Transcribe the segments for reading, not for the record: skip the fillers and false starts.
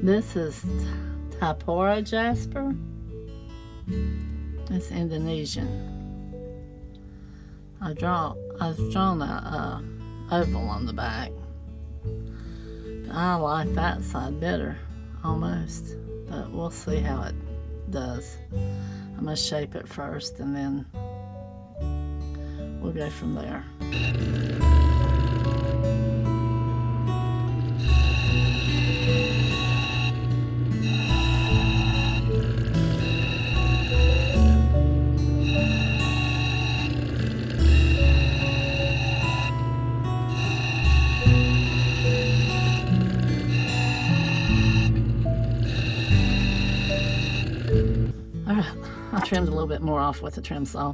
This is Tipara jasper. It's Indonesian. I've drawn a oval on the back. I like that side better, almost, but we'll see how it does. I'm gonna shape it first, and then we'll go from there. I trimmed a little bit more off with the trim saw.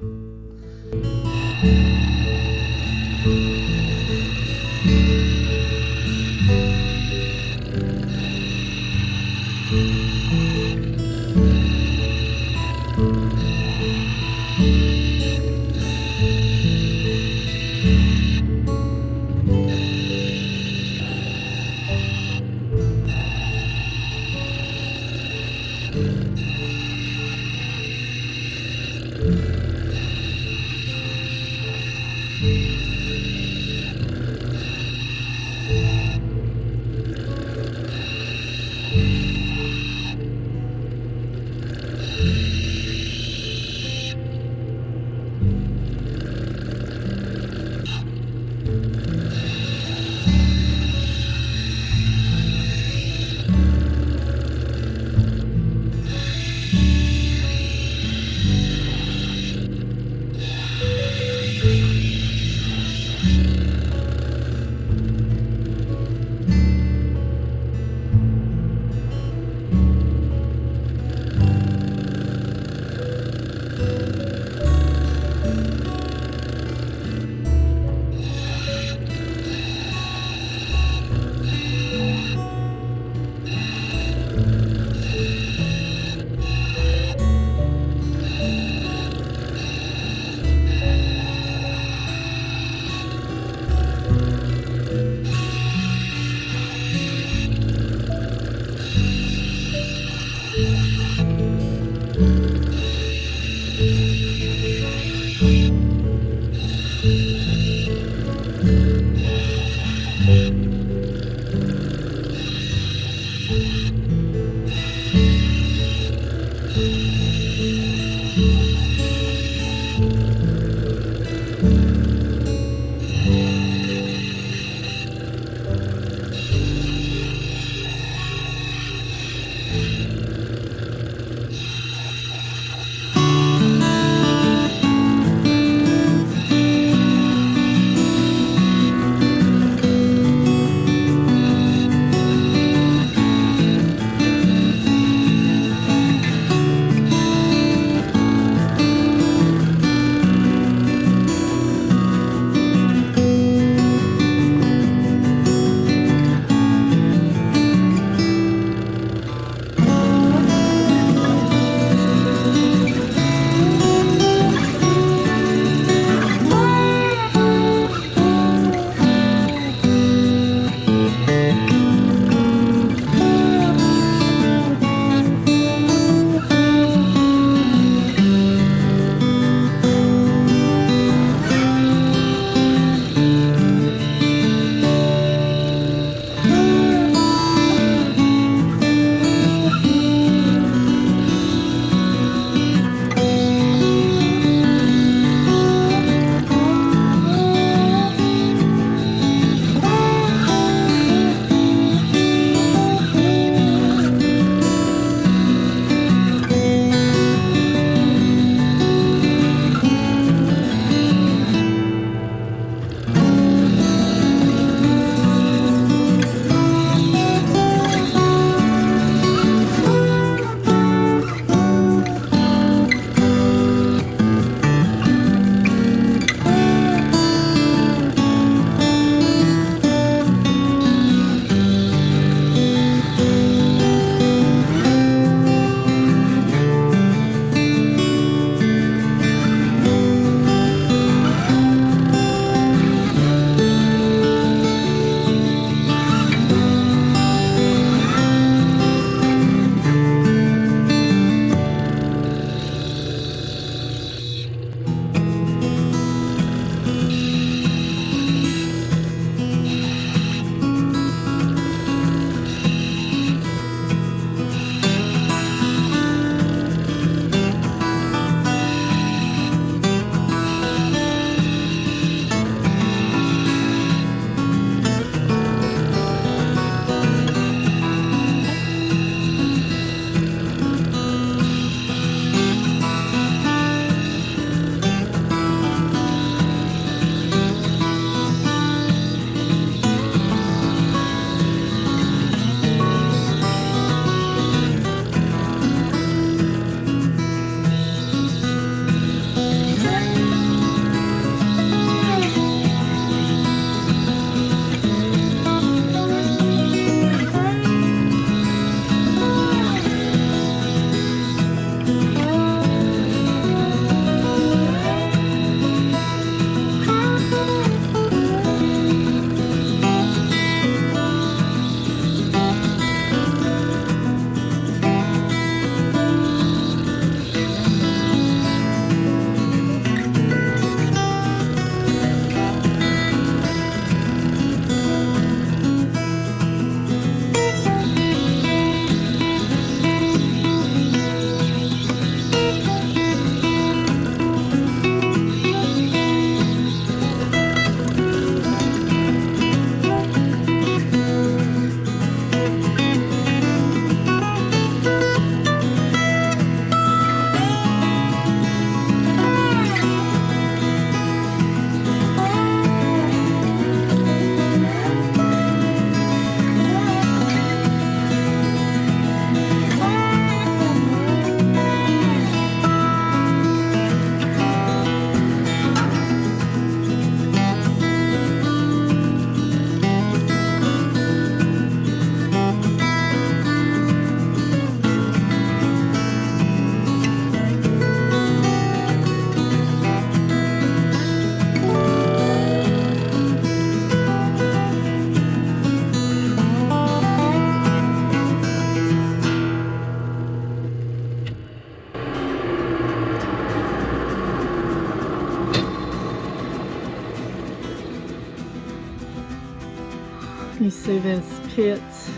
You see those pits?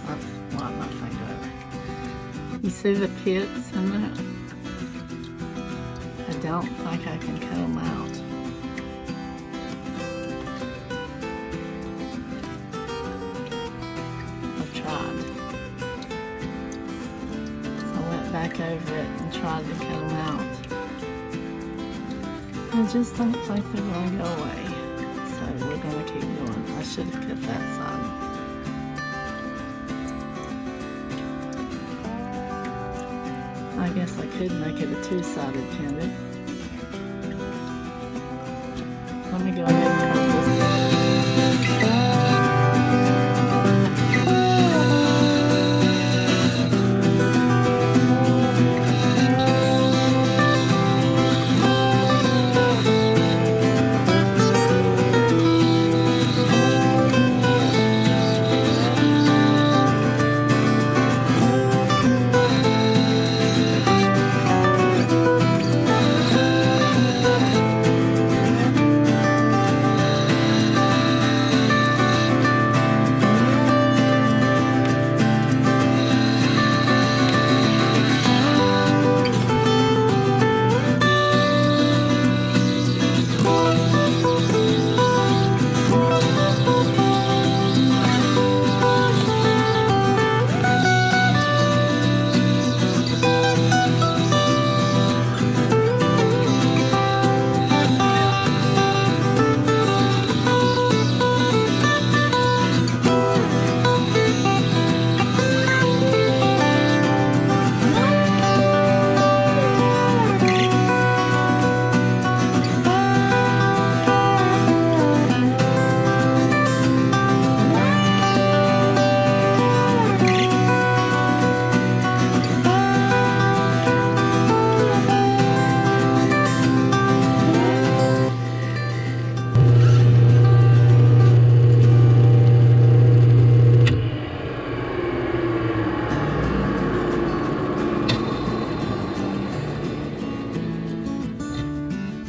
I've wiped my finger over. You see the pits in that? I don't think I can cut them out. I've tried. So I went back over it and tried to cut them out. I just don't think they're going to go away. So we're going to keep going. I should have cut that side. I guess I could make it a two-sided pendant. Let me go ahead and cut this.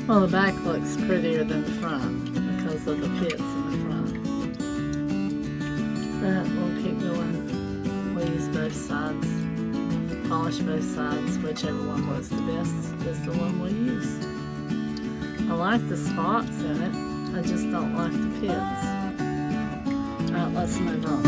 Well, the back looks prettier than the front because of the pits in the front. But we'll keep going. We'll use both sides, polish both sides, whichever one was the best is the one we'll use. I like the spots in it, I just don't like the pits. Alright, let's move on.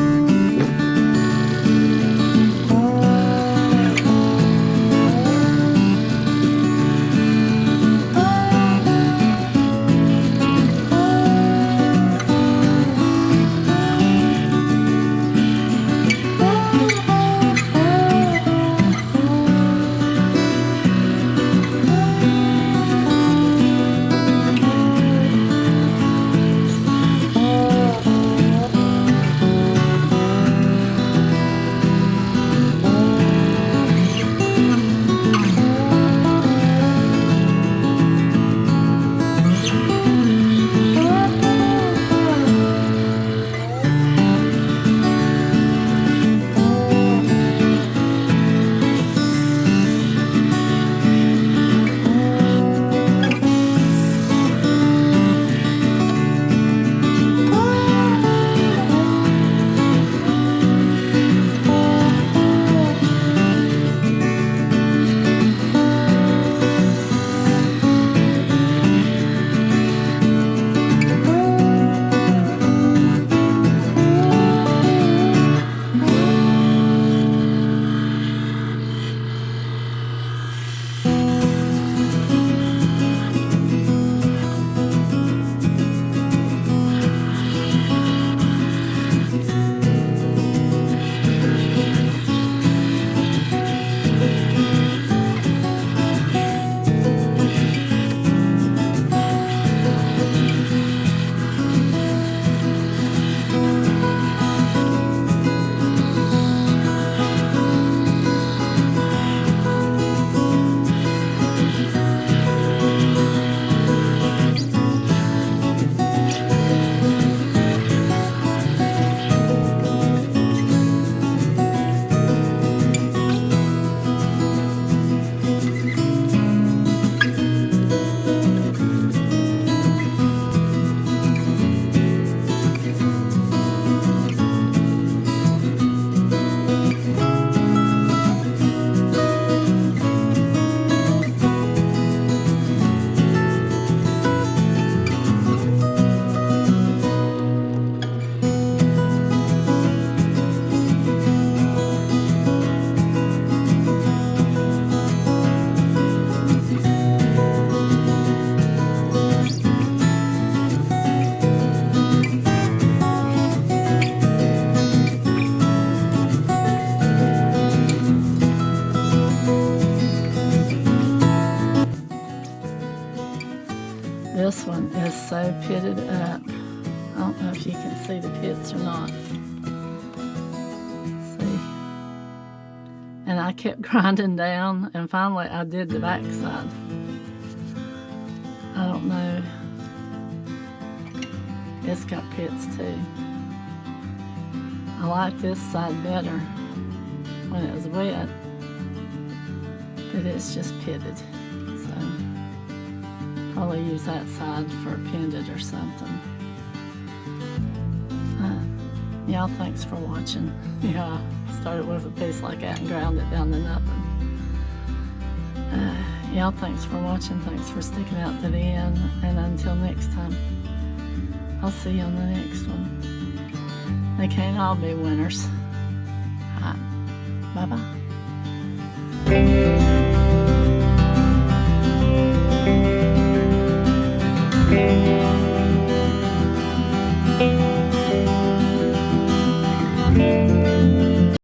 also pitted up. I don't know if you can see the pits or not. See? And I kept grinding down, and finally I did the back side. I don't know. It's got pits too. I like this side better when it was wet, but it's just pitted. So probably use that side for a pendant or something. Y'all, thanks for watching. Yeah, I started with a piece like that and ground it down to nothing. Y'all, thanks for watching. Thanks for sticking out to the end. And until next time, I'll see you on the next one. They can't all be winners. All right. Bye-bye.